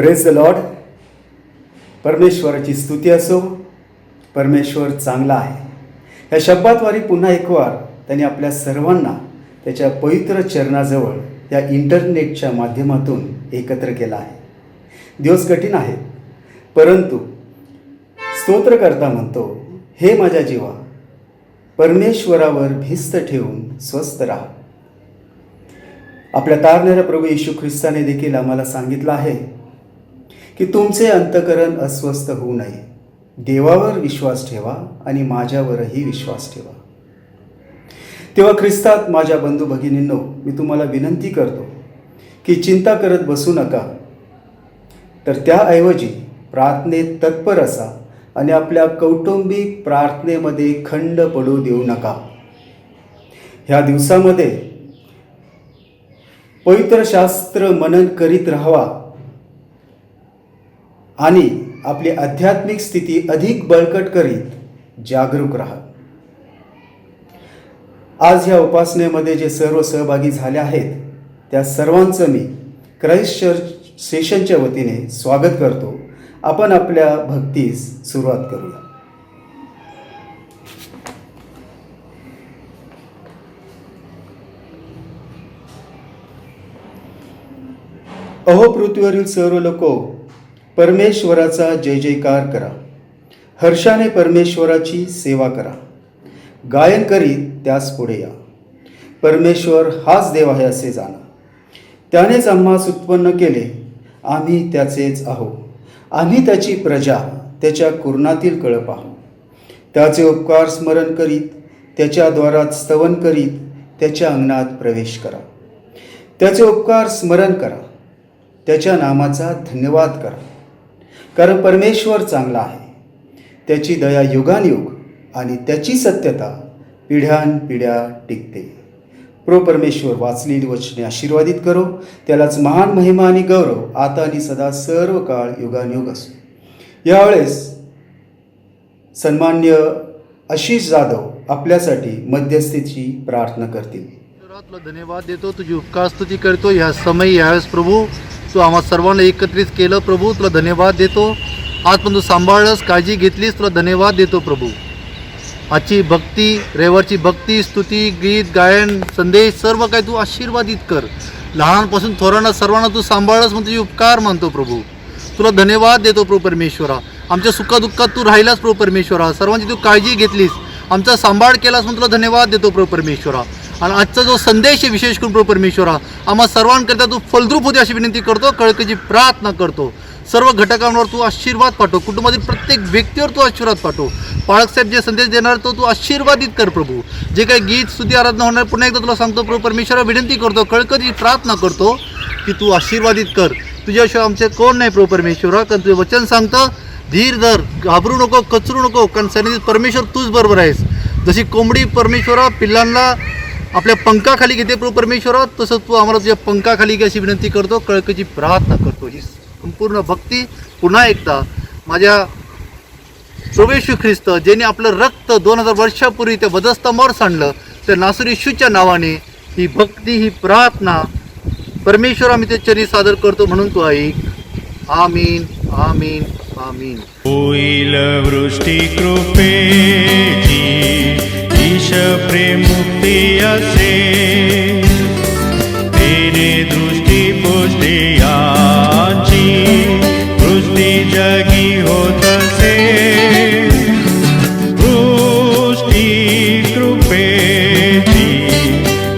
Praise the Lord. परमेश्वराची स्तुती असो. परमेश्वर चांगला आहे. या शब्दाद्वारे पुन्हा एक वार त्यांनी आपल्या सर्वांना त्याच्या पवित्र चरणाजवळ या इंटरनेटच्या माध्यमातून एकत्र केला आहे. दिवस कठीण आहेत, परंतु स्तोत्रकर्ता म्हणतो, हे माझ्या जीवा, परमेश्वरावर भिस्त ठेवून स्वस्थ राहा. आपल्या तारणाऱ्या प्रभू येशू ख्रिस्ताने देखील आम्हाला सांगितलं आहे की तुमचे अंतःकरण अस्वस्थ होऊ नये. देवावर विश्वास ठेवा आणि माझ्यावरही विश्वास ठेवा. तेव्हा ख्रिस्तात माझ्या बंधू भगिनींनो, मी तुम्हाला विनंती करतो की चिंता करत बसू नका, तर त्याऐवजी प्रार्थनेत तत्पर असा आणि आपल्या कौटुंबिक प्रार्थनेमध्ये खंड पडू देऊ नका. ह्या दिवसामध्ये पवित्र शास्त्र मनन करीत राहावा आणि आपली आध्यात्मिक स्थिती अधिक बळकट करीत जागरूक राहा. आज ह्या उपासनेमध्ये जे सर्व सहभागी झाले आहेत त्या सर्वांचं मी क्राइस्ट चर्च सेशनच्या वतीने स्वागत करतो. आपण आपल्या भक्तीस सुरुवात करूया. अहो पृथ्वीवरील सर्व लोको, परमेश्वराचा जय जयकार करा. हर्षाने परमेश्वराची सेवा करा. गायन करीत त्यास पुढे या. परमेश्वर हाच देव आहे असे जाणा. त्यानेच आम्हास उत्पन्न केले, आम्ही त्याचेच आहो. आम्ही त्याची प्रजा, त्याच्या कुरणातील कळप आहो. त्याचे उपकार स्मरण करीत, त्याच्या द्वारात स्तवन करीत त्याच्या अंगणात प्रवेश करा. त्याचे उपकार स्मरण करा, त्याच्या नामाचा धन्यवाद करा. कारण परमेश्वर चांगला आहे. त्याची दया युगानयुग आणि त्याची सत्यता पिढ्यानपिढ्या टिकते. परमेश्वर वाचलेली वचने आशीर्वादित करो. त्यालाच महान महिमा आणि गौरव आता आणि सदा सर्व काळ युगानयुग असो. यावेळेस सन्मान्य आशिष जाधव आपल्यासाठी मध्यस्थीची प्रार्थना करतील. तुला धन्यवाद देतो, तुझी उपकार स्तुती करतो. ह्या समय यावेळेस प्रभू तू आम्हा सर्वांना एकत्रित केलं. प्रभू तुला धन्यवाद देतो. आज पण तू सांभाळलंस, काळजी घेतलीस, तुला धन्यवाद देतो प्रभू. आजची भक्ती, रविवारची भक्ती, स्तुती, गीत, गायन, संदेश सर्व काही तू आशीर्वादित कर. लहानपासून थोरांना सर्वांना तू सांभाळलंस म्हणून तुझे उपकार मानतो प्रभू. तुला धन्यवाद देतो प्रभू परमेश्वरा. आमच्या सुखादुःखात तू राहिलास प्रभू परमेश्वरा. सर्वांची तू काळजी घेतलीस, आमचा सांभाळ केलास म्हणून तुला धन्यवाद देतो प्रभू परमेश्वरा. आणि आजचा जो संदेश आहे विशेष करून प्रभू परमेश्वरा, आम्हा सर्वांकरता तू फलद्रूप होते अशी विनंती करतो, कळकळीची प्रार्थना करतो. सर्व घटकांवर तू आशीर्वाद पाठव. कुटुंबातील प्रत्येक व्यक्तीवर तू आशीर्वाद पाठव. पाळकसाहेब जे संदेश देणार तो तू आशीर्वादित कर प्रभू. जे काही गीत स्तुती आराधना होणार पुन्हा एकदा तुला सांगतो प्रभू परमेश्वरा, विनंती करतो, कळकळीची प्रार्थना करतो की तू आशीर्वादित कर. तुझ्याशिवाय आमचे कोण नाही प्रभू परमेश्वरा. कारण तुझे वचन सांगतं, धीर धर, घाबरू नको, कचरू नको, कारण सन्निधीत परमेश्वर तूच बरोबर आहेस. जशी कोंबडी परमेश्वरा पिल्लांना आपल्या पंखाखाली घेते प्रभू परमेश्वरा, तसं तू आम्हाला तुझ्या पंखाखाली घे अशी विनंती करतो, कळकळीची प्रार्थना करतो. ही संपूर्ण भक्ती पुन्हा एकदा माझ्या प्रभू येशू ख्रिस्त ज्याने आपलं रक्त 2000 वर्षापूर्वी त्या वधस्तंभावर सांडलं, त्या नासरी येशूच्या नावाने ही भक्ती, ही प्रार्थना परमेश्वर आम्ही ते चरणी सादर करतो. म्हणून तू ऐक. आमीन, आमीन, आमीन. होईल वृष्टी कृपेची, ईश प्रेम मुक्ती असे, तेने दृष्टी पुष्टी याची, वृष्टी जगी होत असे. वृष्टी कृपेची,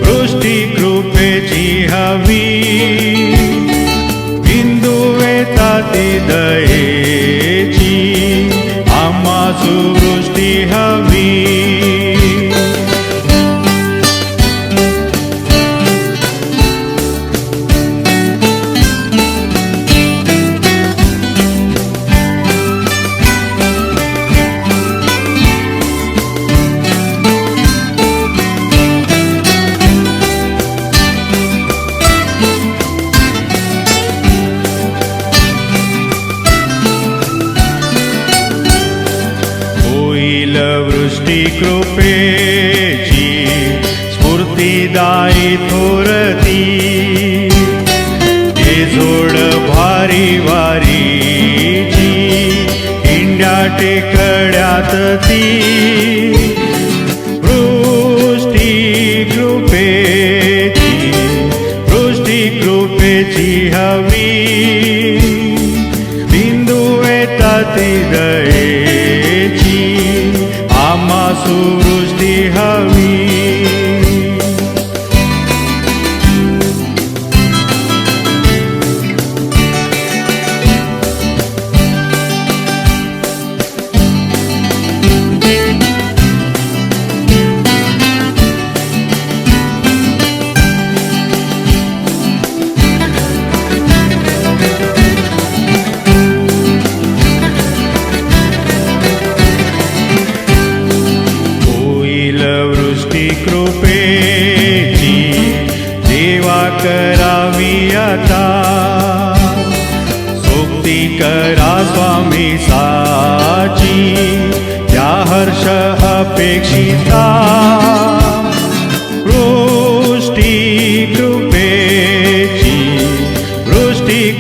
वृष्टी कृपेची हवी, बिंदू येताती दयेची, आम्हासु वृष्टी हवी. वृष्टी कृपेची, स्फूर्तिदायी थोरती, जे जोड भारी वारी टेकड्यात ती वृष्टी कृपेची हवी बिंदू येतात दयेची आम्हासु वृष्टी हवी कृपेची देवा करावी आता सोबती करा स्वामी साची त्या हर्ष अपेक्षिता वृष्टी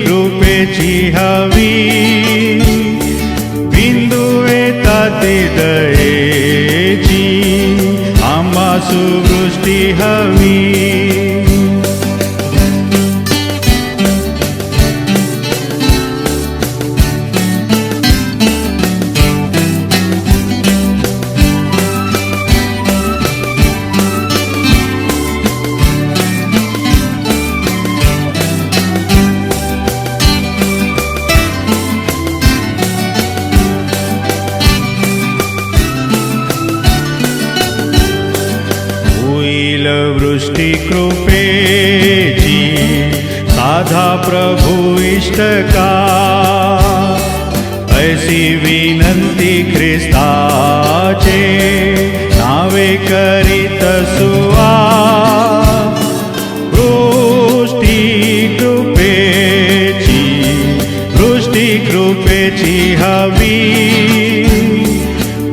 कृपेची हवी बिंदू येतात दयेची आम्हासु वृष्टी हवी वृष्टी कृपेची साधा प्रभु इष्ट का ऐसी विनंती ख्रिस्ताचे नावे करीत सुवा वृष्टी कृपेची हवी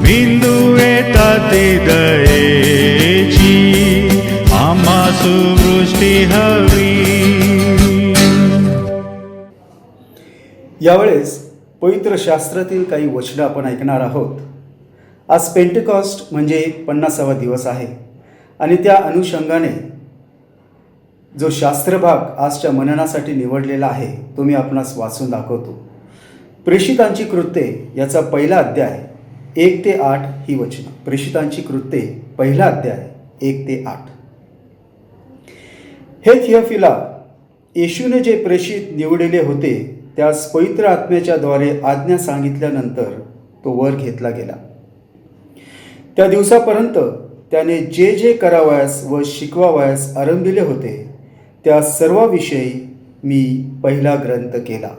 बिंदू येतात दयेची आम्हासु वृष्टी हवी यावेळेस पवित्र शास्त्रातील काही वचनं आपण ऐकणार आहोत. आज पेंटेकॉस्ट म्हणजे 50वा दिवस आहे आणि त्या अनुषंगाने जो शास्त्रभाग आजच्या मननासाठी निवडलेला आहे तो मी आपणास वाचून दाखवतो. प्रेषितांची कृत्ये याचा पहिला अध्याय 1 ते 8 ही वचनं. प्रेषितांची कृत्ये पहिला अध्याय 1 ते 8. हे थियोफिला, येशूने जे प्रेषित निवडलेले होते त्यास पवित्र आत्म्याच्या द्वारे आज्ञा सांगितल्यानंतर तो वर घेतला गेला. त्या दिवसापर्यंत त्याने जे जे करावयास व शिकवावयास आरंभिले होते त्या सर्वाविषयी मी पहिला ग्रंथ केला.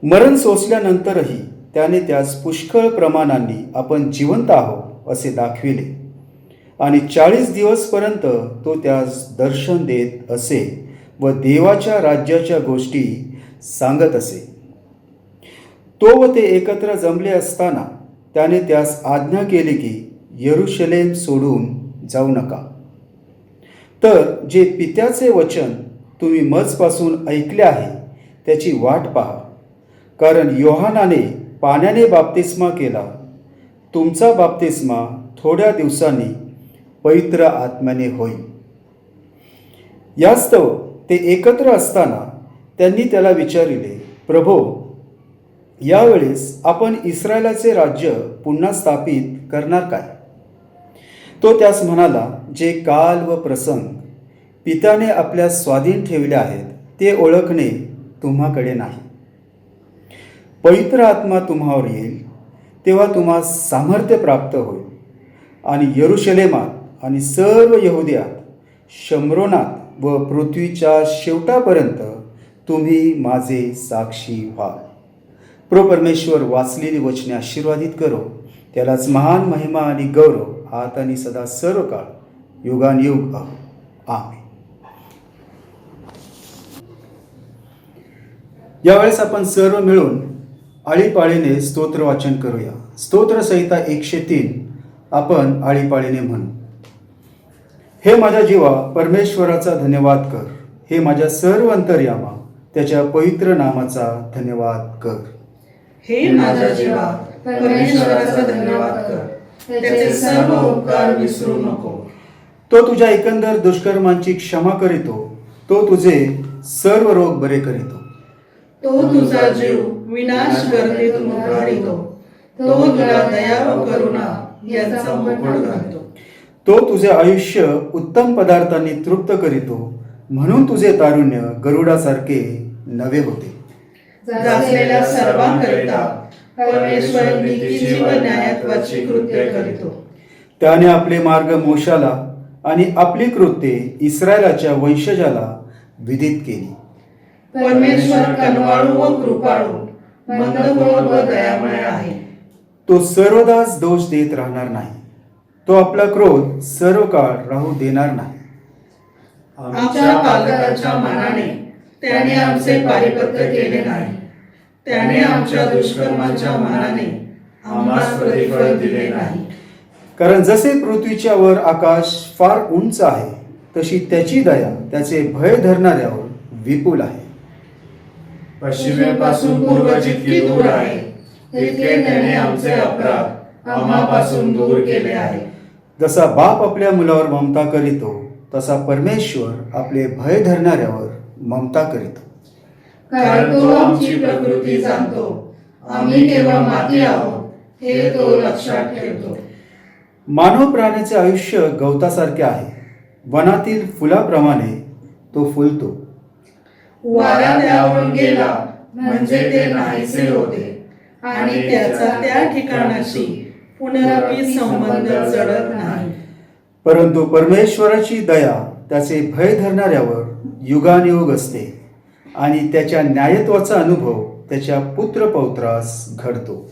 मरण सोसल्यानंतरही त्याने त्यास पुष्कळ प्रमाणांनी आपण जिवंत आहोत असे दाखविले आणि 40 दिवसपर्यंत तो त्यास दर्शन देत असे व देवाच्या राज्याच्या गोष्टी सांगत असे. तो व ते एकत्र जमले असताना त्याने त्यास आज्ञा केली की यरूशलेम सोडून जाऊ नका, तर जे पित्याचे वचन तुम्ही मजपासून ऐकले आहे त्याची वाट पहा. कारण योहानाने पाण्याने बाप्तिस्मा केला, तुमचा बाप्तिस्मा थोड्या दिवसांनी पवित्र आत्म्याने होईल. यास्तव ते एकत्र असताना त्यांनी त्याला विचारिले, प्रभो, यावेळेस आपण इस्रायलाचे राज्य पुन्हा स्थापित करणार काय? तो त्यास म्हणाला, जे काल व प्रसंग पित्याने आपल्या स्वाधीन ठेवले आहेत ते ओळखणे तुम्हाकडे नाही. पवित्र आत्मा तुम्हावर येईल तेव्हा तुम्हा सामर्थ्य प्राप्त होईल आणि यरूशलेमात आणि सर्व यहुदियात, शम्रोनात व पृथ्वीच्या शेवटापर्यंत तुम्ही माझे साक्षी व्हाल. परमेश्वर वाचलेली वचने आशीर्वादित करो. त्यालाच महान महिमा आणि गौरव आता आणि सदा सर्व काळ युगानयुग आमेन. यावेळेस आपण सर्व मिळून आळीपाळीने स्तोत्र वाचन करूया. स्तोत्र संहिता 103 आपण आळीपाळीने म्हणू. हे माझ्या जीवा, परमेश्वराचा धन्यवाद कर. हे माझ्या सर्व अंतर्यामा, त्याच्या पवित्र नामाचा धन्यवाद कर. हे माझ्या जीवा, परमेश्वराचा धन्यवाद कर. त्याचे सर्व उपकार विसरू नको. तो तुझ्या एकंदर दुष्कर्मांची क्षमा करीतो. तो तुझे सर्व रोग बरे करीतो. तो तुझा जीव विनाश गर्दीतून काढितो. तो तुला दया व करुणा यांचा मुकुट घालतो. तो तुझे आयुष्य उत्तम पदार्थांनी तृप्त करीतो. म्हणून तुझे तारुण्य गरुडासारखे नवे होते. जाचलेल्या सर्वांकरिता परमेश्वर नीतीची व न्यायत्वाची कृत्य करीतो. त्याने आपले मार्ग मोशाला आणि आपली कृत्ये इस्रायलाच्या वंशजाला विदित केली. परमेश्वर कनवाळू व कृपाळू, मंदमोहन व दयामय आहे. तो सर्वदाच दोष देत राहणार नाही. तो आपला क्रोध सर्व काळ राहू देणार नाही. आमच्या पालकाच्या मानाने त्याने आमचे पारिपत्य केले नाही. त्याने आमच्या दुष्कर्माच्या मानाने आम्हास प्रतिफळ दिले नाही. कारण जसे पृथ्वीच्या वर आकाश फार उंच आहे, तशी त्याची दया त्याचे भय धरणाऱ्यावर विपुल आहे. पश्चिमेपासून पूर्व जितकी दूर आहे, तितके त्याने आमचे अपराध आम्हापासून दूर केले आहे. जसा बाप आपल्या मुलावर ममता करीतो, तसा परमेश्वर आपले भय धरणाऱ्यावर ममता करीतो. कारण तो आमची प्रकृती जाणतो. आम्ही केवळ माती आहोत हे तो लक्षात ठेवतो. मानव प्राण्याचे आयुष्य गवतासारखे आहे. वनातील फुलाप्रमाणे तो फुलतो. वारा त्यावरून गेला म्हणजे ते नाहीसे होते आणि त्याचा त्या ठिकाणाशी पुनरापी संबंध जडत नाही. परंतु परमेश्वराची दया त्याचे भय धरणाऱ्यावर युगानुयुग असते आणि त्याच्या न्यायत्वाचा अनुभव त्याच्या पुत्र पौत्रास घडतो.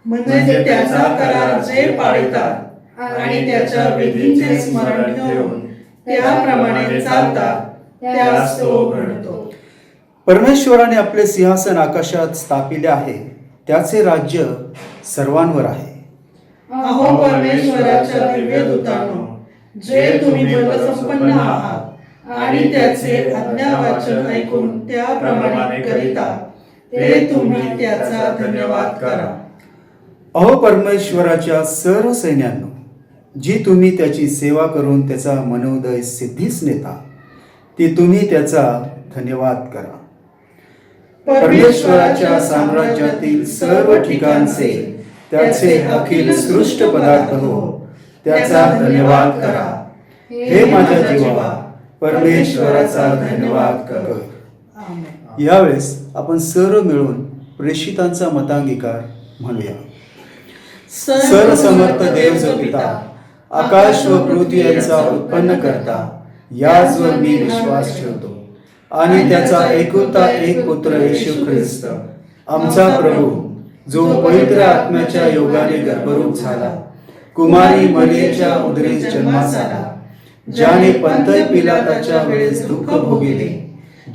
म्हणजे त्याचा करार जे पाळतात आणि त्याच्या विधींचे स्मरण ठेवून त्याप्रमाणे चालतात, त्यास तो घडतो. परमेश्वराने आपले सिंहासन आकाशात स्थापिले आहे. त्याचे राज्य सर्वांवर आहे. अहो परमेश्वराच्या दिव्य दूतांनो, जे तुम्ही बलसंपन्न आहात आणि त्याचे आज्ञावाचन ऐकून त्याप्रमाणे करीता, ते तुम्ही त्याचा धन्यवाद करा. अहो परमेश्वराच्या सर्व सैन्यांनो, जी तुम्ही त्याची सेवा करून त्याचा मनोदय सिद्धीस नेता, ती तुम्ही त्याचा धन्यवाद करा. परमेश्वराच्या साम्राज्यातील सर्व ठिकाणचे त्याचे अखिल सृष्ट पदार्थ हो, त्याचा धन्यवाद करा. हे माझ्या जीवा, परमेश्वराचा धन्यवाद कर. आमेन. यावेळेस आपण सर्व मिळून प्रेषितांचा मतांगीकार म्हणूया. सर्वसमर्थ देव जो पिता, आकाश व पृथ्वी यांचा उत्पन्न करता, याचवर मी विश्वास ठेवतो आणि त्याचा एकुलता एक पुत्र येशू ख्रिस्त, आमचा प्रभू, जो पवित्र आत्म्याच्या योगाने गर्भरूप झाला, कुमारी मरियेच्या उदरीत जन्मास आला, ज्याने पंतय पिलाताच्या वेळेस दुःख भोगिले,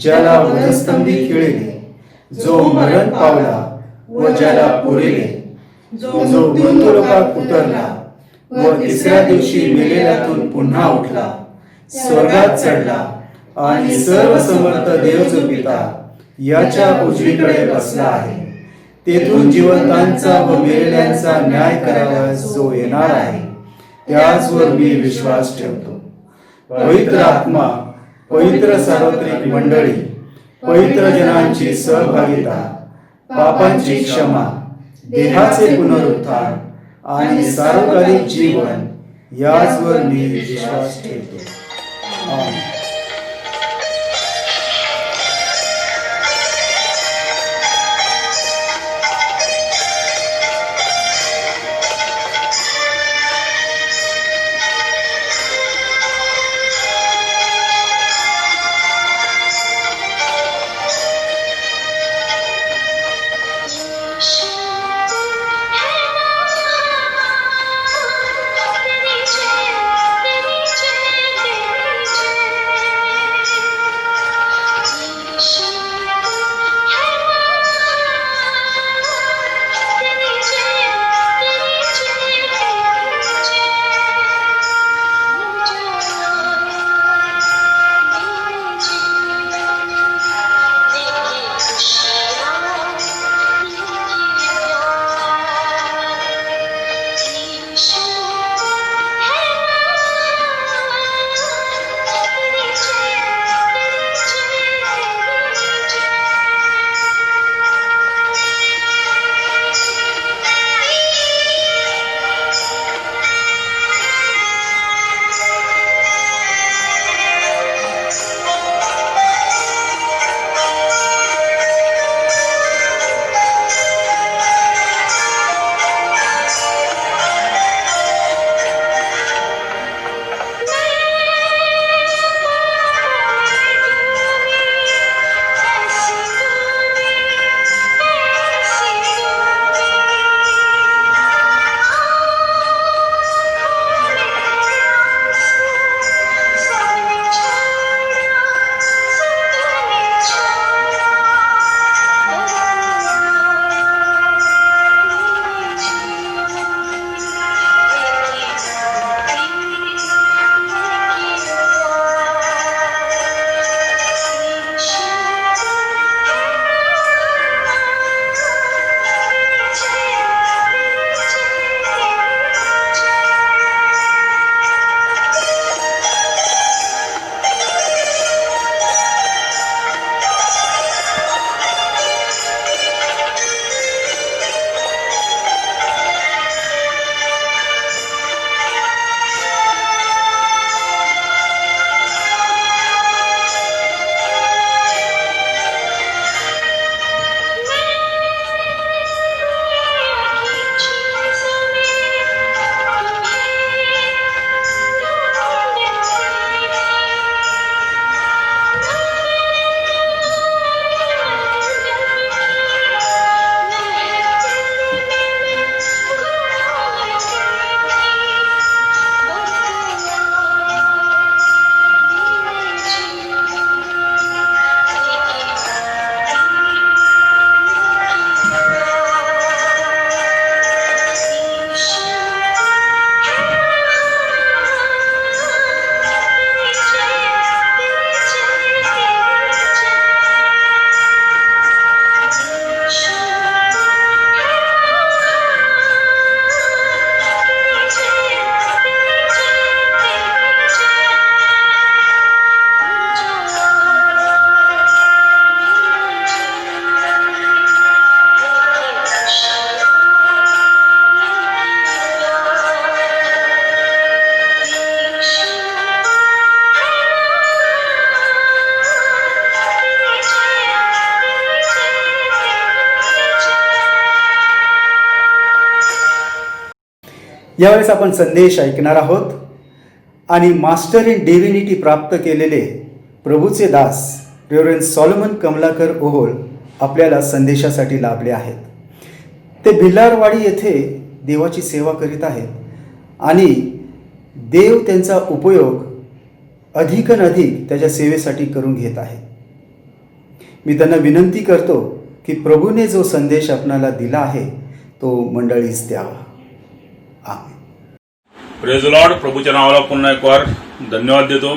ज्याला वधस्तंभी खिळले, जो मरण पावला व ज्याला पुरिले, जो मृत्यूलोकात उतरला व तिसऱ्या दिवशी मेलेल्यातून पुन्हा उठला, स्वर्गात चढला आणि सर्व समर्थ देव जो पिता याच्या उजवीकडे बसला आहे, तेथून जिवंतांचा व मेलेल्यांचा न्याय करावयास जो येणार आहे, त्याचवर मी विश्वास ठेवतो. पवित्र आत्मा, पवित्र सार्वत्रिक मंडळी, पवित्र जनांची सहभागिता, पापांची क्षमा, देहाचे पुनरुत्थान आणि सार्वकालिक जीवन, याचवर मी विश्वास ठेवतो. आमेन. तेरी जय तेरी जय यावेळेस आपण संदेश ऐकणार आहोत आणि मास्टर इन डिव्हिनिटी प्राप्त केलेले प्रभूचे दास रेव्हरंड सॉलोमन कमलाकर ओहोळ आपल्याला संदेशासाठी लाभले आहेत. ते भिल्लारवाडी येथे देवाची सेवा करीत आहेत आणि देव त्यांचा उपयोग अधिक त्याच्या सेवेसाठी करून घेत आहे. मी त्यांना विनंती करतो की प्रभूने जो संदेश आपणाला दिला आहे तो मंडळीस द्यावा. आमेन. Praise Lord. प्रभूच्या नावाला पुन्हा एक वार धन्यवाद देतो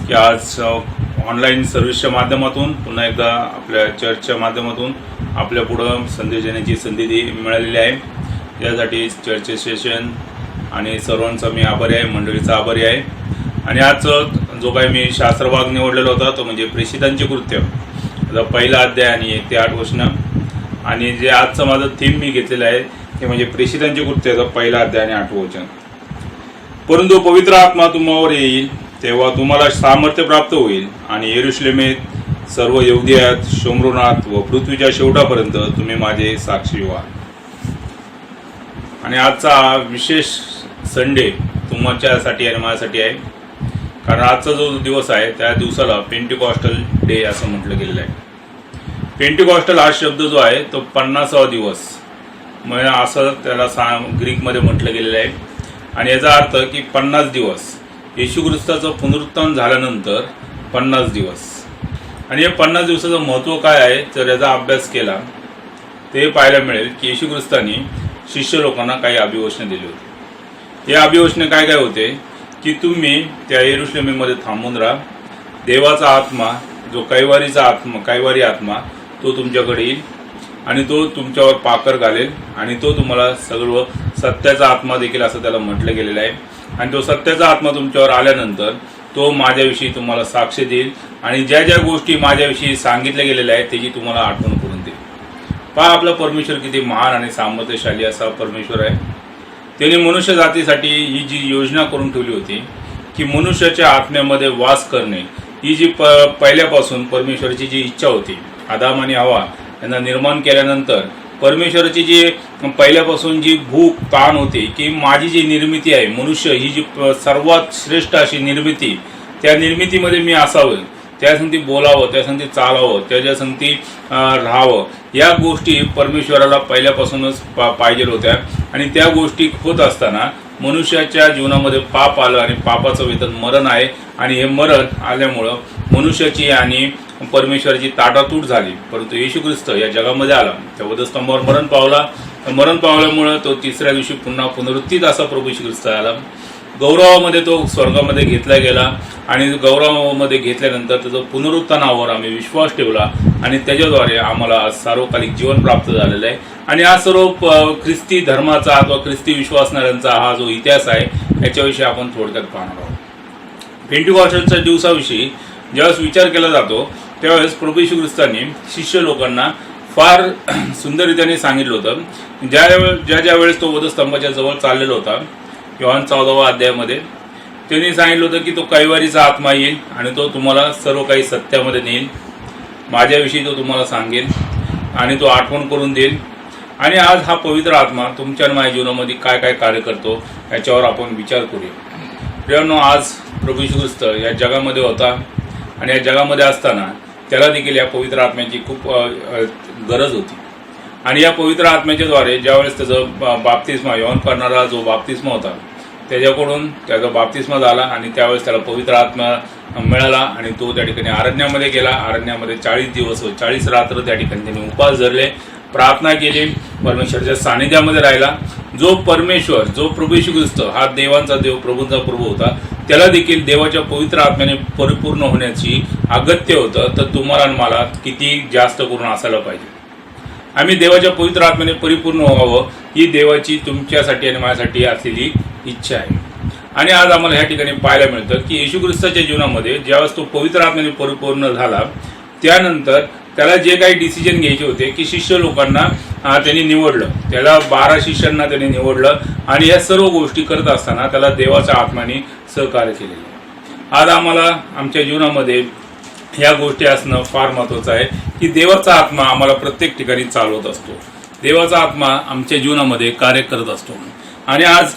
की आज ऑनलाईन सर्व्हिसच्या माध्यमातून पुन्हा एकदा आपल्या चर्चच्या माध्यमातून आपल्या पुढं संदेश देण्याची संधी मिळालेली आहे. यासाठी चर्चे सेशन आणि सर्वांचा मी आभारी आहे, मंडळीचा आभारी आहे. आणि आज जो काही मी शास्त्रभाग निवडलेला होता तो म्हणजे प्रेषितांचे कृत्य, पहिला अध्याय आणि 1 ते 8 वचनं. आणि जे आजचं माझं थीम मी घेतलेलं आहे ते म्हणजे प्रेषितांचे कृत्य, पहिला अध्याय आणि 8 वचन. परंतु पवित्र आत्मा तुम्हावर येईल तेव्हा तुम्हाला सामर्थ्य प्राप्त होईल आणि यरूशलेमेत, सर्व यहुदियात, शोमरोनात व पृथ्वीच्या शेवटापर्यंत तुम्ही माझे साक्षी व्हा. आणि आजचा विशेष संडे तुमच्यासाठी आणि माझ्यासाठी आहे, कारण आजचा जो दिवस आहे त्या दिवसाला पेंटिकॉस्टल डे असं म्हटलं गेलेलं आहे. पेंटिकॉस्टल हा शब्द जो आहे तो 50वा दिवस म्हणजे असं त्याला ग्रीकमध्ये म्हटलं गेलेलं आहे. आणि याचा अर्थ की 50 दिवस, येशू ख्रिस्ताचं पुनरुत्थान झाल्यानंतर 50 दिवस. आणि या 50 दिवसाचं महत्त्व काय आहे तर याचा अभ्यास केला ते पाहायला मिळेल की येशू ख्रिस्तांनी शिष्य लोकांना काही अभिवचने दिली होती. हे अभिवचने काय काय होते की तुम्ही त्या यरूशलेमेमध्ये थांबून राहा, देवाचा आत्मा जो कैवारी आत्मा तो तुमच्याकडे येईल आणि तो तुमच्यावर पाकर घालेल आणि तो तुम्हाला सगळं सत्याचा आत्मा देखील असं त्याला म्हटलं गेलेलं आहे. आणि तो सत्याचा आत्मा तुमच्यावर आल्यानंतर तो माझ्याविषयी तुम्हाला साक्ष देईल आणि ज्या ज्या गोष्टी माझ्याविषयी सांगितल्या गेलेल्या आहेत त्याची तुम्हाला आठवण करून देईल. पहा आपला परमेश्वर किती महान आणि सामर्थ्यशाली असा परमेश्वर आहे. त्याने मनुष्य जातीसाठी ही जी योजना करून ठेवली होती की मनुष्याच्या आत्म्यामध्ये वास करणे, ही जी पहिल्यापासून परमेश्वराची जी इच्छा होती, आदाम आणि हवा यांना निर्माण केल्यानंतर परमेश्वराची जी पहिल्यापासून जी भूक ताण होती की माझी जी निर्मिती आहे मनुष्य, ही जी सर्वात श्रेष्ठ अशी निर्मिती, त्या निर्मितीमध्ये मी असावं, त्यासाठी बोलावं, त्यासाठी चालावं, त्याच्यासाठी राहावं, या गोष्टी परमेश्वराला पहिल्यापासूनच पाहिजे होत्या. आणि त्या गोष्टी होत असताना मनुष्याच्या जीवनामध्ये पाप आलं आणि पापाचं वेतन मरण आहे. आणि हे मरण आल्यामुळं मनुष्याची आणि परमेश्वराची ताटातूट झाली. परंतु येशू ख्रिस्त या जगामध्ये आला, त्या वधस्तंभावर मरण पावला. मरण पावल्यामुळं तो तिसऱ्या दिवशी पुन्हा पुनरुत्थित असा प्रभू येशू ख्रिस्त आला. गौरवामध्ये तो स्वर्गामध्ये घेतला गेला आणि गौरवामध्ये घेतल्यानंतर त्याचं पुनरुत्थानावर आम्ही विश्वास ठेवला आणि त्याच्याद्वारे आम्हाला सार्वकालिक जीवन प्राप्त झालेलं आहे. आणि हा सर्व ख्रिस्ती धर्माचा अथवा ख्रिस्ती विश्वासणाऱ्यांचा हा जो इतिहास आहे याच्याविषयी आपण थोडक्यात पाहणार आहोत. पेंटिकॉस्टलच्या दिवसाविषयी ज्यावेळेस विचार केला जातो त्यावेळेस प्रभू येशू ख्रिस्तांनी शिष्य लोकांना फार सुंदररीत्याने सांगितलं होतं. ज्या वेळेस तो वधस्तंभाच्या जवळ चाललेला होता, योहान 14व्या अध्यायामध्ये त्यांनी सांगितलं होतं की तो कैवारीचा आत्मा येईल आणि तो तुम्हाला सर्व काही सत्यामध्ये नेईल, माझ्याविषयी तो तुम्हाला सांगेल आणि तो आठवण करून देईल. आणि आज हा पवित्र आत्मा तुमच्या आणि माझ्या जीवनामध्ये काय काय कार्य करतो याच्यावर आपण विचार करूया. प्रियांनो, आज प्रभू येशू ख्रिस्त या जगामध्ये होता आणि या जगामध्ये असताना त्याला देखील या पवित्र आत्म्याची खूप गरज होती. आणि या पवित्र आत्म्याच्याद्वारे ज्यावेळेस त्याचं बाप्तिस्मा, योहान करणारा जो बाप्तिस्मा होता त्याच्याकडून त्याचा बाप्तिस्मा झाला आणि त्यावेळेस त्याला पवित्र आत्मा मिळाला आणि तो त्या ठिकाणी अरण्यामध्ये गेला. अरण्यामध्ये 40 दिवस व 40 रात्र त्या ठिकाणी त्यांनी उपवास धरले, प्रार्थना केली, परमेश्वराच्या सानिध्यामध्ये राहिला. जो परमेश्वर, जो प्रभू येशू ख्रिस्त हा देवांचा देव, प्रभूंचा प्रभू होता, त्याला देखील देवाच्या पवित्र आत्म्याने परिपूर्ण होण्याची अगत्य होतं. तर तुम्हाला आणि मला किती जास्त करून असायला पाहिजे. आम्ही देवाच्या पवित्र आत्म्याने परिपूर्ण व्हावं ही देवाची तुमच्यासाठी आणि माझ्यासाठी असलेली इच्छा आहे. आणि आज आम्हाला ह्या ठिकाणी पाहायला मिळतं की येशू ख्रिस्ताच्या जीवनामध्ये ज्यावेळेस तो पवित्र आत्म्याने परिपूर्ण झाला त्यानंतर त्याला जे काही डिसिजन घ्यायचे होते की शिष्य लोकांना त्यांनी निवडलं, त्याला 12 शिष्यांना त्यांनी निवडलं आणि या सर्व गोष्टी करत असताना त्याला देवाच्या आत्म्याने सहकार्य केलेलं. आज आम्हाला आमच्या जीवनामध्ये ह्या गोष्टी असणं फार महत्त्वाचं आहे की देवाचा आत्मा आम्हाला प्रत्येक ठिकाणी चालवत असतो, देवाचा आत्मा आमच्या जीवनामध्ये कार्य करत असतो. आणि आज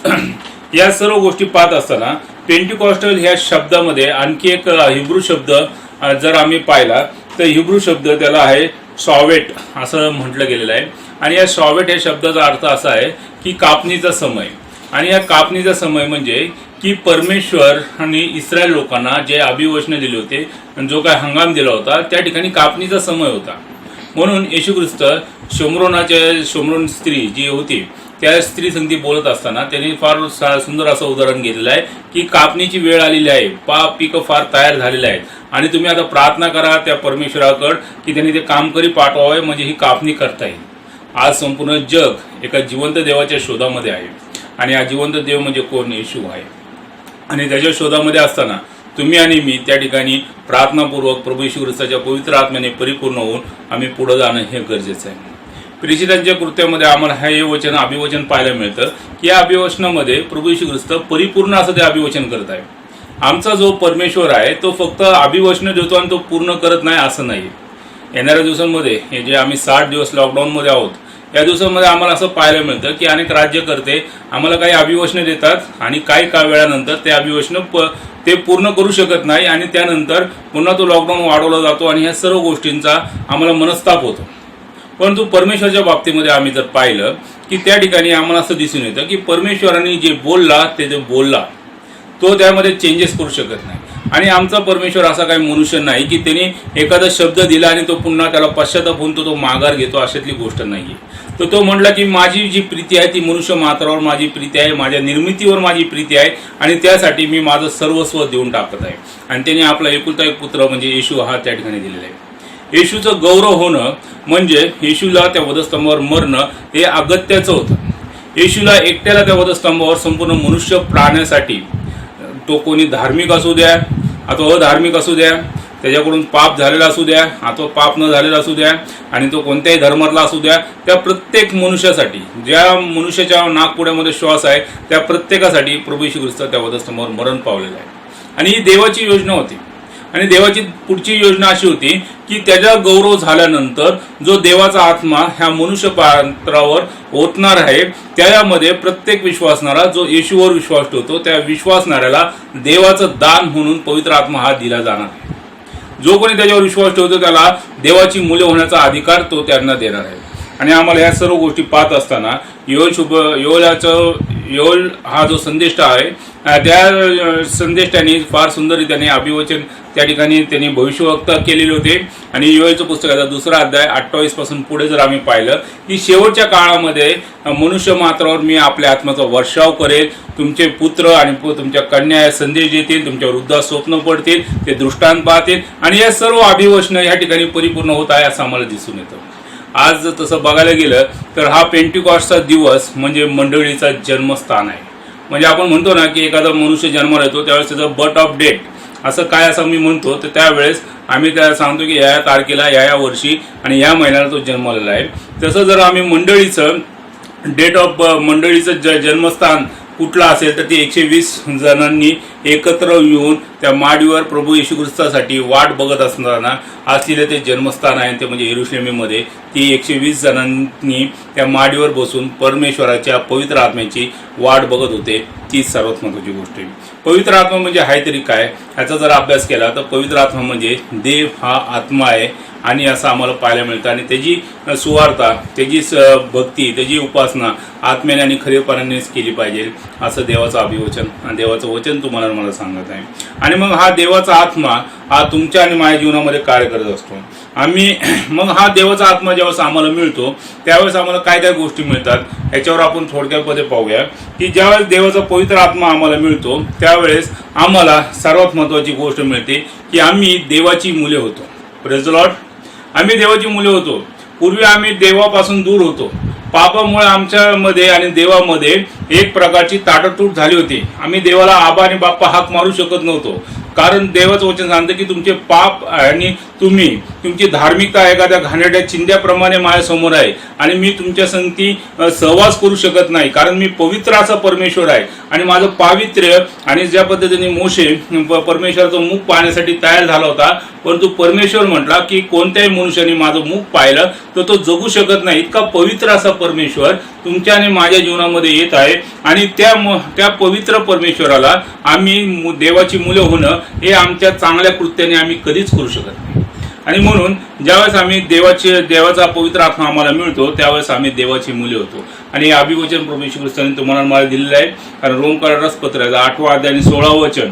या सर्व गोष्टी पाहत असताना पेंटिकॉस्टल ह्या शब्दामध्ये आणखी एक हिब्रू शब्द जर आम्ही पाहिला तर हिब्रू शब्द त्याला आहे शॉवेट असं म्हटलं गेलेलं आहे. आणि या शॉवेट या शब्दाचा अर्थ असा आहे की कापणीचा समय. आणि या कापणीचा समय म्हणजे की परमेश्वर आणि इस्रायल लोकांना जे अभिवचन दिले होते जो काय हंगाम दिला होता त्या ठिकाणी कापणीचा समय होता. म्हणून येशू ख्रिस्त शोमरोन स्त्री जी होती त्या स्त्री संगती बोलत असताना त्यांनी फार सुंदर असं उदाहरण घेतलेलं आहे की कापणीची वेळ आलेली आहे, पिकं फार तयार झालेले आहेत आणि तुम्ही आता प्रार्थना करा त्या परमेश्वराकडे की त्यांनी ते कामकरी पाठवावे म्हणजे ही कापणी करता येईल. आज संपूर्ण जग एका जिवंत देवाच्या शोधामध्ये आहे आणि हा जिवंत देव म्हणजे कोण? येशू आहे. आणि त्याच्या शोधामध्ये असताना तुम्ही आणि मी त्या ठिकाणी प्रार्थनापूर्वक प्रभू येशू ख्रिस्ताच्या पवित्र आत्म्याने परिपूर्ण होऊन आम्ही पुढे जाणं हे गरजेचं आहे. प्रेषितांच्या कृत्यामध्ये आम्हाला हे वचन अभिवचन पाहायला मिळतं की या अभिवचनामध्ये प्रभू येशू ख्रिस्त परिपूर्ण असं ते अभिवचन करत आहे. आमचा जो परमेश्वर आहे तो फक्त अभिवचन देतो आणि तो पूर्ण करत नाही असं नाही. येणाऱ्या दिवसांमध्ये हे जे आम्ही 60 दिवस लॉकडाऊनमध्ये आहोत या दिवसांमध्ये आम्हाला असं पाहायला मिळतं की अनेक राज्यकर्ते आम्हाला काही अभिवचनं देतात आणि काही काळ वेळानंतर ते अभिवचनं ते पूर्ण करू शकत नाही आणि त्यानंतर पुन्हा तो लॉकडाऊन वाढवला जातो आणि ह्या सर्व गोष्टींचा आम्हाला मनस्ताप होतो. परंतु परमेश्वराच्या बाबतीमध्ये आम्ही जर पाहिलं की त्या ठिकाणी आम्हाला असं दिसून येतं की परमेश्वराने जे बोलला ते बोलला तो त्यामध्ये चेंजेस करू शकत नाही. आणि आमचा परमेश्वर असा काही मनुष्य नाही की त्याने एखादा शब्द दिला आणि तो पुन्हा त्याला पश्चाताप होऊन तो माघार घेतो अशातली गोष्ट नाही. तर तो म्हटला की माझी जी प्रीती आहे ती मनुष्य मात्रावर माझी प्रीती आहे, माझ्या निर्मितीवर माझी प्रीती आहे आणि त्यासाठी मी माझं सर्वस्व देऊन टाकत आहे. आणि त्याने आपला एकुलता एक पुत्र म्हणजे येशू हा त्या ठिकाणी दिलेला आहे. येशूचं गौरव होणं म्हणजे येशूला त्या वधस्तंभावर मरणं हे अगत्याचं होतं. येशूला एकट्याला त्या वधस्तंभावर संपूर्ण मनुष्य प्राण्यासाठी तो कोणी धार्मिक असू द्या अथवा अधार्मिक असू द्या, त्याच्याकडून पाप झालेला असू द्या अथवा पाप न झालेला असू द्या आणि तो कोणत्याही धर्मातला असू द्या, त्या प्रत्येक मनुष्यासाठी ज्या मनुष्याच्या नाकपुड्यामध्ये श्वास आहे त्या प्रत्येकासाठी प्रभू येशू ख्रिस्त त्या वधस्तंभावर मरण पावलेलं आहे. आणि ही देवाची योजना होती. आणि देवाची पुढची योजना अशी होती की त्याचा गौरव झाल्यानंतर जो देवाचा आत्मा ह्या मनुष्य पात्रावर ओतणार आहे त्यामध्ये प्रत्येक विश्वासणारा जो येशूवर विश्वास ठेवतो त्या विश्वासणाऱ्याला देवाचं दान म्हणून पवित्र आत्मा हा दिला जाणार आहे. जो कोणी त्याच्यावर विश्वास ठेवतो त्याला देवाची मुले होण्याचा अधिकार तो त्यांना देणार आहे. आणि आम्हाला ह्या सर्व गोष्टी पाहत असताना योल हा जो संदेष्टा आहे त्या संदेष्टाने फार सुंदररीत्याने अभिवचन त्या ठिकाणी त्यांनी भविष्यवक्ता केलेले होते. आणि योएलचं पुस्तकाचा 2रा अध्याय 28 पासून पुढे जर आम्ही पाहिलं की शेवटच्या काळामध्ये मनुष्य मात्रावर मी आपल्या आत्म्याचा वर्षाव करेल, तुमचे पुत्र आणि तुमच्या कन्या संदेश देतील, तुमच्या वृद्धा स्वप्न पडतील, ते दृष्टांत पाहतील आणि या सर्व अभिवचनं या ठिकाणी परिपूर्ण होत आहे असं आम्हाला दिसून येतं. आज तसं बघायला गेलं तर हा पेंटिकॉस्टचा दिवस म्हणजे मंडळीचा जन्मस्थान आहे. म्हणजे आपण म्हणतो ना की एखादा मनुष्य जन्माला येतो त्यावेळेस त्याचं बर्थ ऑफ डेट असं काय असं मी म्हणतो तर त्यावेळेस आम्ही त्याला सांगतो की या तारखेला या वर्षी आणि या महिन्याला तो जन्मलेला आहे. तसं जर आम्ही मंडळीचं डेट ऑफ मंडळीचं जन्मस्थान कुठला असेल तर ते 120 जणांनी एकत्र येऊन त्या माडीवर प्रभू येशू ख्रिस्तासाठी वाट बघत असताना असलेले ते जन्मस्थान आहे ते म्हणजे येरुशलेममध्ये ती 120 जणांनी त्या माडीवर बसून परमेश्वराच्या पवित्र आत्म्याची वाट बघत होते. ती सर्वात महत्त्वाची गोष्ट आहे. पवित्र आत्मा म्हणजे आहे तरी काय ह्याचा जर अभ्यास केला तर पवित्र आत्मा म्हणजे देव हा आत्मा आहे आणि असं आम्हाला पाहायला मिळतं. आणि त्याची सुवार्ता, त्याची भक्ती, त्याची उपासना आत्म्याने आणि खरेपणानेच केली पाहिजे असं देवाचं अभिवचन आणि देवाचं वचन तुम्हाला मला सांगत आहे. आणि मग हा देवाचा आत्मा हा तुमच्या आणि माझ्या जीवनामध्ये कार्य करत असतो. मग हा देवाचा आत्मा ज्यावेळेस आम्हाला मिळतो त्यावेळेस आम्हाला काय काय गोष्टी मिळतात याच्यावर आपण थोडक्यामध्ये पाहूया की ज्यावेळेस देवाचा पवित्र आत्मा आम्हाला मिळतो त्यावेळेस आम्हाला सर्वात महत्त्वाची गोष्ट मिळते की आम्ही देवाची मुले होतो. Praise the Lord. आम्ही देवाची मुले होतो. पूर्वी आम्ही देवापासून दूर होतो. पापामुळे आमच्यामध्ये आणि देवामध्ये एक प्रकारची ताटतूट झाली होती. आम्ही देवाला आबा आणि बाप्पा हाक मारू शकत नव्हतो. कारण देवाचं वचन सांगतं की तुमचे पाप आणि तुमची धार्मिकता एखाद्या घाणेरड्या चिंध्याप्रमाणे माझ्यासमोर आहे आणि मी तुमच्या संगती सहवास करू शकत नाही, कारण मी पवित्र असा परमेश्वर आहे आणि माझं पावित्र्य आणि ज्या पद्धतीने मोशे परमेश्वराचं मुख पाहण्यासाठी तयार झाला होता, परंतु परमेश्वर म्हटला की कोणत्याही मनुष्याने माझं मुख पाहिलं तर तो जगू शकत नाही. इतका पवित्र असा परमेश्वर तुमच्या आणि माझ्या जीवनामध्ये येत आहे आणि त्या पवित्र परमेश्वराला आम्ही देवाची मुलं होणं हे आमच्या चांगल्या कृत्याने आम्ही कधीच करू शकत नाही. आणि म्हणून ज्यावेळेस आम्ही देवाचा पवित्र आत्मा आम्हाला मिळतो त्यावेळेस आम्ही देवाची मुले होतो. आणि हे अभिवचन प्रभू येशू ख्रिस्ताने तुम्हाला मला दिलेलं आहे, कारण रोमकरास पत्र 8 अध्याय आणि 16 वचन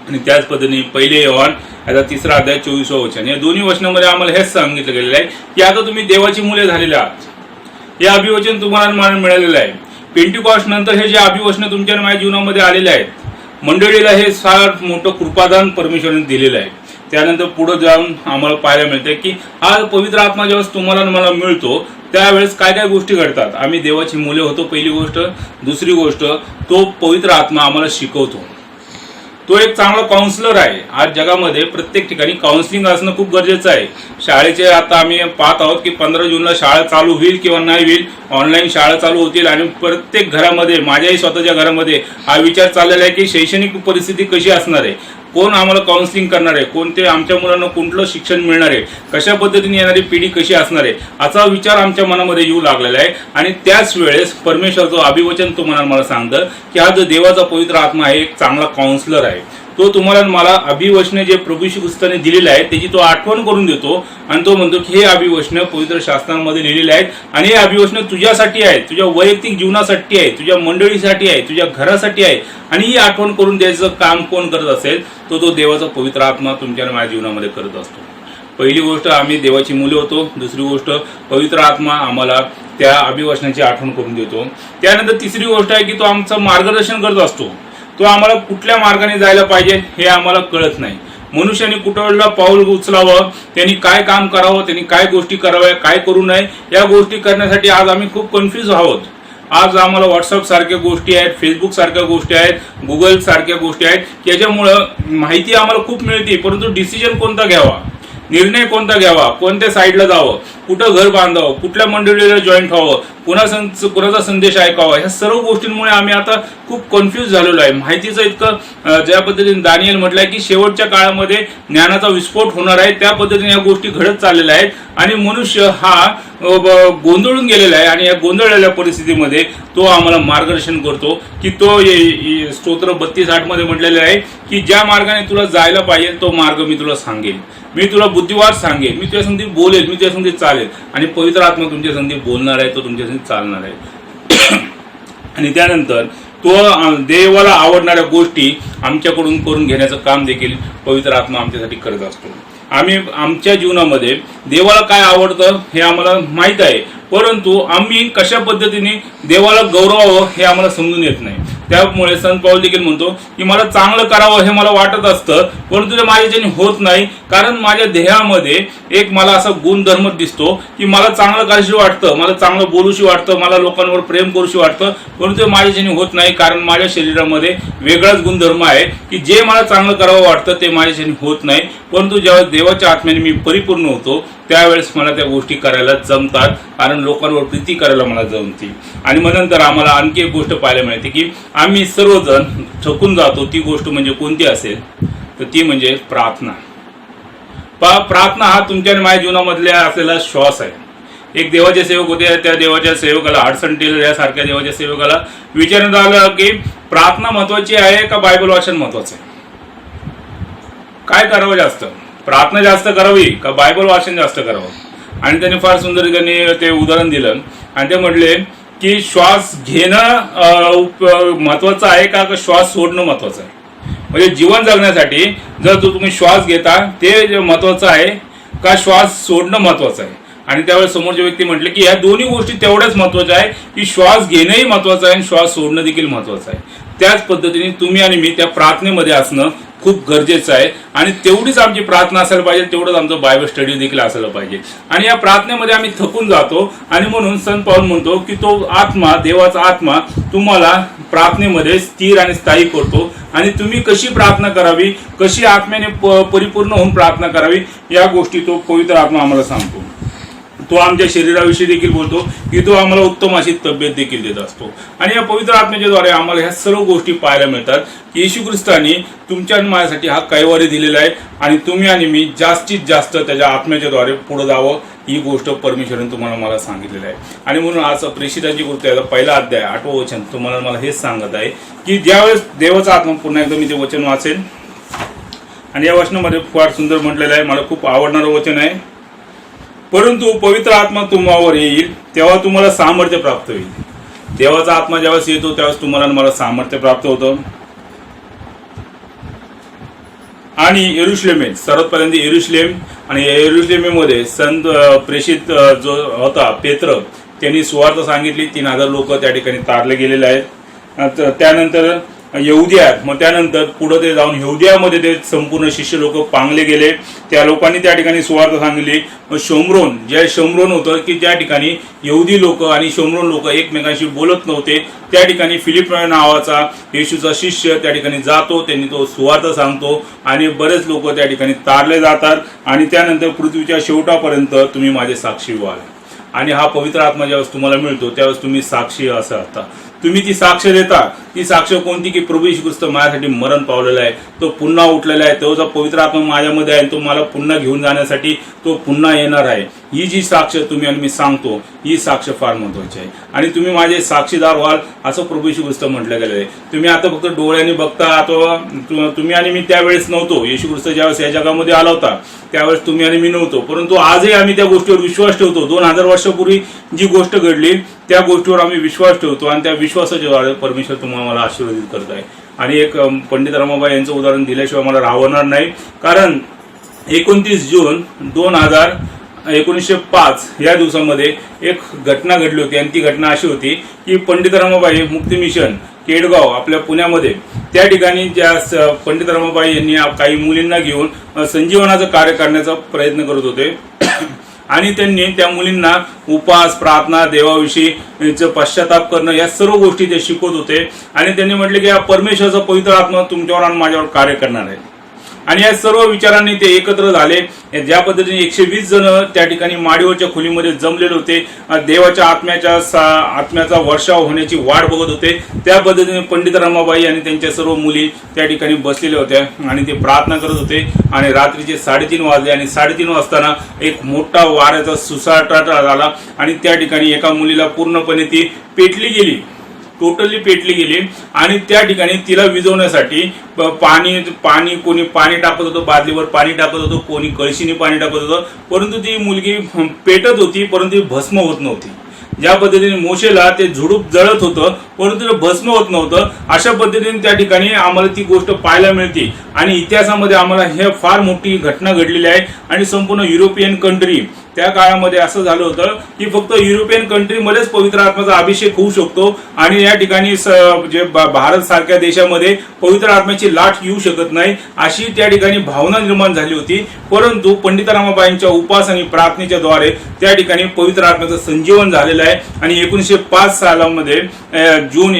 आणि त्याच पद्धतीने 1 योहान याचा 3 अध्याय 24 वचन, या दोन्ही वचनामध्ये आम्हाला हेच सांगितलं गेलेलं आहे की आता तुम्ही देवाची मुले झालेले आहात. हे अभिवचन तुम्हाला मला मिळालेलं आहे. पेंटिकॉस्ट नंतर हे जे अभिवचन तुमच्या माझ्या जीवनामध्ये आलेले आहेत, मंडळीला हे फार मोठं कृपादान परमेश्वराने दिलेलं आहे. त्यानंतर पुढे जाऊन आम्हाला पाहायला मिळते की हा पवित्र आत्मा ज्यावेळेस तुम्हाला मला मिळतो त्यावेळेस काय काय गोष्टी घडतात. आम्ही देवाची मुले होतो, पहिली गोष्ट. दुसरी गोष्ट, तो पवित्र आत्मा आम्हाला शिकवतो. तो एक चांगला काउन्सिलर आहे. आज जगामध्ये प्रत्येक ठिकाणी काउन्सिलिंग असणं खूप गरजेचं आहे. शाळेचे आता आम्ही पाहत आहोत की 15 जूनला शाळा चालू होईल किंवा नाही होईल, ऑनलाईन शाळा चालू होतील आणि प्रत्येक घरामध्ये, माझ्याही स्वतःच्या घरामध्ये हा विचार चाललेला आहे की शैक्षणिक परिस्थिती कशी असणार आहे, कोण आम्हाला काउन्सिलिंग करणार आहे, कोणते आमच्या मुलांना कुठलं शिक्षण मिळणार आहे, कशा पद्धतीने येणारी पिढी कशी असणार आहे, असा विचार आमच्या मनामध्ये येऊ लागलेला आहे. आणि त्याच वेळेस परमेश्वराचं अभिवचन तुम्हाला मला सांगतं की हा जो देवाचा पवित्र आत्मा आहे एक चांगला काउन्सिलर आहे. तो तुम्हाला मला अभिवचन जे प्रभू येशू ख्रिस्ताने दिलेले आहे त्याची तो आठवण करून देतो आणि तो म्हणतो की हे अभिवचन पवित्र शास्त्रांमध्ये लिहिलेले आहेत आणि हे अभिवचन तुझ्यासाठी आहे, तुझ्या वैयक्तिक जीवनासाठी आहे, तुझ्या मंडळीसाठी आहे, तुझ्या घरासाठी आहे. आणि ही आठवण करून द्यायचं काम कोण करत असेल तो देवाचा पवित्र आत्मा तुमच्या माझ्या जीवनामध्ये करत असतो. पहिली गोष्ट, आम्ही देवाची मुले होतो. दुसरी गोष्ट, पवित्र आत्मा आम्हाला त्या अभिवचनाची आठवण करून देतो. त्यानंतर तिसरी गोष्ट आहे की तो आमचं मार्गदर्शन करत असतो. तो आम्हाला कुठल्या मार्गाने जायला पाहिजे हे आम्हाला कळत नाही. मनुष्याने कुठला पाऊल उचलावं, त्यांनी काय काम करावं, त्यांनी काय गोष्टी कराव्या, काय करू नये, या गोष्टी करण्यासाठी आज आम्ही खूप कन्फ्यूज आहोत. आज आम्हाला व्हॉट्सअप सारख्या गोष्टी आहेत, फेसबुक सारख्या गोष्टी आहेत, गुगल सारख्या गोष्टी आहेत, याच्यामुळं माहिती आम्हाला खूप मिळते, परंतु डिसिजन कोणता घ्यावा, निर्णय कोणता घ्यावा, कोणत्या साईडला जावं, कुठं घर बांधावं, कुठल्या मंडळीला जॉईंट व्हावं, कुणाचा संदेश ऐकावा, ह्या सर्व गोष्टींमुळे आम्ही आता खूप कन्फ्यूज झालेलो आहे. माहितीचं इतकं ज्या पद्धतीने दानिएल म्हटलंय की शेवटच्या काळामध्ये ज्ञानाचा विस्फोट होणार आहे, त्या पद्धतीने या गोष्टी घडत चाललेल्या आहेत आणि मनुष्य हा गोंधळून गेलेला आहे. आणि या गोंधळलेल्या परिस्थितीमध्ये तो आम्हाला मार्गदर्शन करतो की तो स्तोत्र 32:8 मध्ये म्हटलेलं आहे की ज्या मार्गाने तुला जायला पाहिजे तो मार्ग मी तुला सांगेन, मी तुला बुद्धिवाद सांगेन, मी तुझ्या संधी बोलेल, मी तुझ्या संधी चालेल. आणि पवित्र आत्मा तुमच्या संधी बोलणार आहे, तो तुमच्या संधी चालणार आहे. आणि त्यानंतर तो देवाला आवडणाऱ्या गोष्टी आमच्याकडून करून घेण्याचं काम देखील पवित्र आत्मा आमच्यासाठी करत असतो. आम्ही आमच्या जीवनामध्ये देवाला काय आवडतं हे आम्हाला माहीत आहे, परंतु आम्ही कशा पद्धतीने देवाला गौरवावं हे आम्हाला समजून येत नाही. त्यामुळे संत पाऊल देखील म्हणतो की मला चांगलं करावं हे मला वाटत असतं, परंतु ते माझ्याच्याने होत नाही, कारण माझ्या देहामध्ये एक मला असा गुणधर्म दिसतो की मला चांगलं करायशी वाटतं, मला चांगलं बोलूशी वाटतं, मला लोकांवर प्रेम करूशी वाटतं, परंतु ते माझ्याच्याने होत नाही, कारण माझ्या शरीरामध्ये वेगळाच गुणधर्म आहे की जे मला चांगलं करावं वाटतं ते माझ्याच्याने होत नाही. परंतु ज्यावेळेस देवाच्या आत्म्याने मी परिपूर्ण होतो त्यावेळेस मला त्या गोष्टी करायला जमतात, कारण लोकांवर प्रीती करायला मला जमते. आणि मग नंतर आम्हाला आणखी एक गोष्ट पाहायला मिळते की आम्ही सर्वजण थकून जातो. ती गोष्ट म्हणजे कोणती असेल तर ती म्हणजे प्रार्थना. प्रार्थना हा तुमच्या आणि माझ्या जीवनामधल्या असलेला श्वास आहे. एक देवाचे सेवक होते, त्या देवाच्या सेवकाला हडसन टेलर यासारख्या देवाच्या सेवकाला विचारण्यात आलं की प्रार्थना महत्वाची आहे का बायबल वाचन महत्वाचं आहे, काय करावं जास्त, प्रार्थना जास्त करावी का बायबल वाचन जास्त करावं. आणि त्यांनी फार सुंदर त्यांनी ते उदाहरण दिलं आणि ते म्हटले की श्वास घेणं महत्वाचं आहे का श्वास सोडणं महत्वाचं आहे. म्हणजे जीवन जगण्यासाठी जर तुम्ही श्वास घेता ते महत्वाचं आहे का श्वास सोडणं महत्वाचं आहे. आणि त्यावेळेस समोरच्या व्यक्ती म्हटले की या दोन्ही गोष्टी तेवढ्याच महत्वाच्या आहे की श्वास घेणंही महत्वाचं आहे आणि श्वास सोडणं देखील महत्वाचं आहे. त्याच पद्धतीने तुम्ही आणि मी त्या प्रार्थनेमध्ये असणं खूप गरजेचं आहे. आणि तेवढीच आमची प्रार्थना असायला पाहिजे, तेवढंच आमचं बायबल स्टडी देखील असायला पाहिजे. आणि या प्रार्थनेमध्ये आम्ही थकून जातो आणि म्हणून संत पाऊल म्हणतो की तो आत्मा, देवाचा आत्मा तुम्हाला प्रार्थनेमध्ये स्थिर आणि स्थायी करतो. आणि तुम्ही कशी प्रार्थना करावी, कशी आत्म्याने परिपूर्ण होऊन प्रार्थना करावी, या गोष्टी तो पवित्र आत्मा आम्हाला सांगतो. तो आमच्या शरीराविषयी देखील बोलतो की तो आम्हाला उत्तम अशी तब्येत देखील देत असतो. आणि या पवित्र आत्म्याच्या द्वारे आम्हाला ह्या सर्व गोष्टी पाहायला मिळतात की येशू ख्रिस्ताने तुमच्या आणि माझ्यासाठी हा कैवारी दिलेला आहे. आणि तुम्ही आणि मी जास्तीत जास्त त्याच्या आत्म्याच्या द्वारे पुढे जावं, ही गोष्ट परमेश्वराने तुम्हाला मला सांगितलेलं आहे. आणि म्हणून आज प्रेषिताची गोष्ट याचा पहिला अध्याय 8वं वचन तुम्हाला मला हेच सांगत आहे की ज्यावेळेस देवाचा आत्मा, पुन्हा एकदा मी ते वचन वाचेन आणि या वचनामध्ये फार सुंदर म्हटलेलं आहे, मला खूप आवडणारं वचन आहे. परंतु पवित्र आत्मा तुम्हावर येईल तेव्हा तुम्हाला सामर्थ्य प्राप्त होईल. देवाचा आत्मा ज्यावेळेस येतो त्यावेळेस तुम्हाला मला सामर्थ्य प्राप्त होतं. आणि यरुशलेमेत, सर्वात पहिल्यांदा यरुशलेम, आणि यरुशलेमेमध्ये संत प्रेषित जो होता पेत्र, त्यांनी सुवार्थ सांगितली. 3000 लोक त्या ठिकाणी तारले गेलेले आहेत. त्यानंतर यहुदियात, मग त्यानंतर पुढे ते जाऊन यहुदियामध्ये ते संपूर्ण शिष्य लोक पांगले गेले. त्या लोकांनी त्या ठिकाणी सुवार्थ सांगितली. मग शोमरोन, जे शोमरोन होतं की ज्या ठिकाणी यहुदी लोक आणि शोमरोन लोक एकमेकांशी बोलत नव्हते, त्या ठिकाणी फिलिप नावाचा येशूचा शिष्य त्या ठिकाणी जातो, त्यांनी तो सुवार्थ सांगतो आणि बरेच लोक त्या ठिकाणी तारले जातात. आणि त्यानंतर पृथ्वीच्या शेवटापर्यंत तुम्ही माझे साक्षी व्हाल. आणि हा पवित्र आत्मा ज्यावेळेस तुम्हाला मिळतो त्यावेळेस तुम्ही साक्षी असं आता तुम्ही ती साक्ष देता. ती साक्ष कोणती की प्रभू येशू ख्रिस्त माझ्यासाठी मरण पावलेला आहे, तो पुन्हा उठलेला आहे, तो जो पवित्र आत्मा माझ्यामध्ये आहे तो मला पुन्हा घेऊन जाण्यासाठी तो पुन्हा येणार आहे. ही जी साक्ष तुम्ही आणि मी सांगतो, ही साक्ष फार महत्वाची आहे. आणि तुम्ही माझे साक्षीदार व्हाल असं प्रभू येशू ख्रिस्त म्हटलं गेलं आहे. तुम्ही आता फक्त डोळ्यांनी बघता, अथवा तुम्ही आणि मी त्यावेळेस नव्हतो. येशू ख्रिस्त ज्यावेळेस या जगामध्ये आला होता त्यावेळेस तुम्ही आणि मी नव्हतो, परंतु आजही आम्ही त्या गोष्टीवर विश्वास ठेवतो. 2000 वर्षापूर्वी जी गोष्ट घडली त्या गोष्टीवर आम्ही विश्वास ठेवतो आणि त्या विश्वासाच्या द्वारे परमेश्वर तुम्हाला मला आशीर्वादित करत आहे. आणि एक पंडित रमाबाई यांचं उदाहरण दिल्याशिवाय मला राहणार नाही. कारण 29 जून 1905 या दिवसामध्ये एक घटना घडली होती. आणि ती घटना अशी होती की पंडित रमाबाई मुक्ती मिशन केडगाव आपल्या पुण्यामध्ये, त्या ठिकाणी ज्या पंडित रमाबाई यांनी काही मुलींना घेऊन संजीवनाचं कार्य करण्याचा प्रयत्न करत होते. आणि त्यांनी त्या मुलींना उपास, प्रार्थना, देवाविषयी पश्चाताप करणं, या सर्व गोष्टी ते शिकवत होते. आणि त्यांनी म्हटले की या परमेश्वराचा पवित्र आत्मा तुमच्यावर आणि माझ्यावर कार्य करणार आहे. आणि या सर्व विचारांनी ते एकत्र झाले. ज्या पद्धतीने 120 जण त्या ठिकाणी माडीवरच्या खोलीमध्ये जमलेले होते, देवाच्या आत्म्याचा वर्षाव होण्याची वाट बघत होते, त्या पद्धतीने पंडित रमाबाई आणि त्यांच्या सर्व मुली त्या ठिकाणी बसलेल्या होत्या आणि ते प्रार्थना करत होते. आणि रात्रीचे 3:30 वाजले आणि 3:30 वाजताना एक मोठा वाऱ्याचा सुसाटा झाला आणि त्या ठिकाणी एका मुलीला पूर्णपणे ती पेटली गेली, टोटली पेटली गेली. आणि त्या ठिकाणी तिला विझवण्यासाठी पाणी कोणी पाणी टाकत होतं, बादलीवर पाणी टाकत होतं, कोणी कळशीने पाणी टाकत होतं, परंतु ती मुलगी पेटत होती परंतु भस्म होत नव्हती. ज्या पद्धतीने मोशेला ते झुडूप जळत होतं परंतु ते भस्म होत नव्हतं, अशा पद्धतीने त्या ठिकाणी आम्हाला ती गोष्ट पाहायला मिळते. आणि इतिहासामध्ये आम्हाला हे फार मोठी घटना घडलेली आहे. आणि संपूर्ण युरोपियन कंट्री त्या काळामध्ये असं झालं होतं की फक्त युरोपियन कंट्रीमध्येच पवित्र आत्म्याचा अभिषेक होऊ शकतो आणि या ठिकाणी जे भारत सारख्या देशामध्ये पवित्र आत्म्याची लाट येऊ शकत नाही, अशी त्या ठिकाणी भावना निर्माण झाली होती. परंतु पंडित रमाबाईंच्या उपास आणि प्रार्थनेच्या द्वारे त्या ठिकाणी पवित्र आत्म्याचं संजीवन झालेलं आहे. आणि 1905 सालामध्ये जून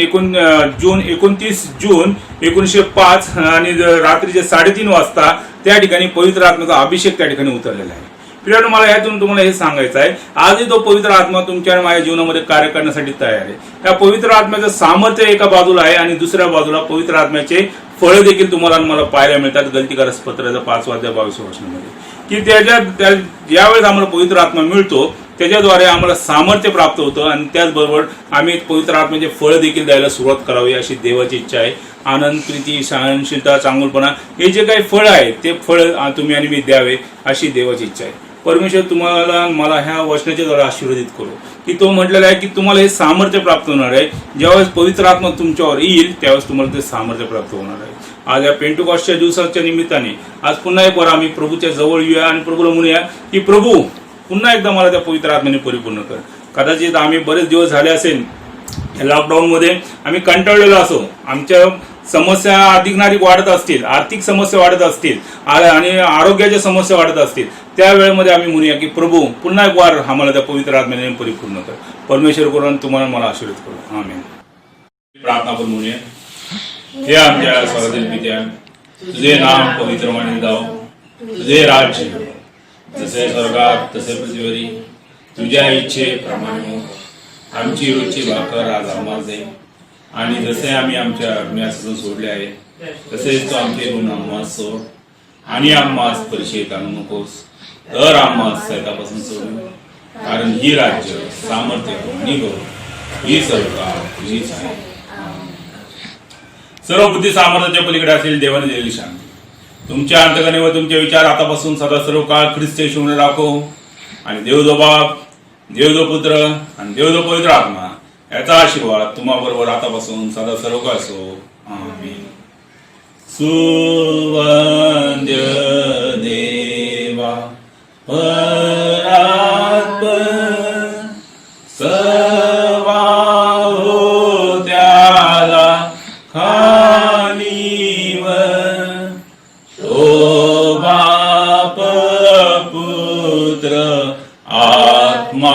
29 जून 1905 आणि रात्रीचे 3:30 वाजता त्या ठिकाणी पवित्र आत्म्याचा अभिषेक त्या ठिकाणी उतरलेला आहे. प्रियानो, मला यातून तुम्हाला हे सांगायचं आहे, आजही तो पवित्र आत्मा तुमच्या आणि माझ्या जीवनामध्ये कार्य करण्यासाठी तयार आहे. या पवित्र आत्म्याचं सामर्थ्य एका बाजूला आहे आणि दुसऱ्या बाजूला पवित्र आत्म्याचे फळं देखील तुम्हाला मला पाहायला मिळतात. गलतीकारस पत्राच्या 5:22 वचनामध्ये की ज्यावेळेस आम्हाला पवित्र आत्मा मिळतो त्याच्याद्वारे आम्हाला सामर्थ्य प्राप्त होतं आणि त्याचबरोबर आम्ही पवित्र आत्म्याचे फळं देखील द्यायला सुरुवात करावी अशी देवाची इच्छा आहे. आनंद, प्रीती, सहनशीलता, चांगुलपणा, हे जे काही फळ आहे ते फळ तुम्ही आणि मी द्यावे अशी देवाची इच्छा आहे. परमेश्वर तुम्हाला मला ह्या वचनाच्या द्वारे आशीर्वादित करू की तो म्हटलेला आहे की तुम्हाला हे सामर्थ्य प्राप्त होणार आहे. ज्यावेळेस पवित्र आत्मा तुमच्यावर येईल त्यावेळेस तुम्हाला ते सामर्थ्य प्राप्त होणार आहे. आज या पेंटुकॉस्टच्या दिवसाच्या निमित्ताने आज पुन्हा एक वार आम्ही प्रभूच्या जवळ येऊया आणि प्रभूला म्हणूया की प्रभू पुन्हा एकदा मला त्या पवित्र आत्म्याने परिपूर्ण कर. कदाचित आम्ही बरेच दिवस झाले असेल लॉकडाऊनमध्ये आम्ही कंटाळलेलो असो, आमच्या समस्या अधिकणारी वाढत असतील, आर्थिक समस्या वाढत असतील आणि आरोग्याच्या समस्या वाढत असतील, त्या वेळेमध्ये आम्ही म्हणूया की प्रभू पुन्हा एक वार आम्हाला त्या पवित्र आत्म्याने परिपूर्ण कर. परमेश्वर करून तुम्हाला मला आशीर्वाद करू. आमेन. प्रार्थना पण म्हणूया. हे आमच्या स्वर्गातील पित्या, तुझे नाम पवित्र मानले जाओ, तुझे राज्य जसे स्वर्गात तसे पृथ्वीवरी तुझ्या इच्छेप्रमाणे हो. आमची रोजची भाकर आज आम्हाला दे, आणि जसे आम्ही आमच्या अज्ञासून सोडले आहे तसेच तू आमचे गुन्हे आम्हाला सोड, आणि आम्हाला परीक्षेत आणू नकोस, तर आम्हाला सैतापासून सोडू, कारण ही राज्य सामर्थ्य आणि गौरव ही सर्व तुझीच आहे. सर्व बुद्धी सामर्थ्याच्या पलीकडे असलेली देवाने दिलेली शांती तुमच्या अंतकरणे व तुमचे विचार आतापासून सदा सर्व काळ ख्रिस्त येशूमध्ये राखो, आणि देवदो बाप, देवदो पुत्र आणि देवदो पवित्र आत्मा याचा आशीर्वाद तुम्हा बरोबर आतापासून सदा सर्व काळ असो. आमीन. सुवंद्य देवा परात्पर सर्वा हो त्याला खालीवर तो बाप पुत्र आत्मा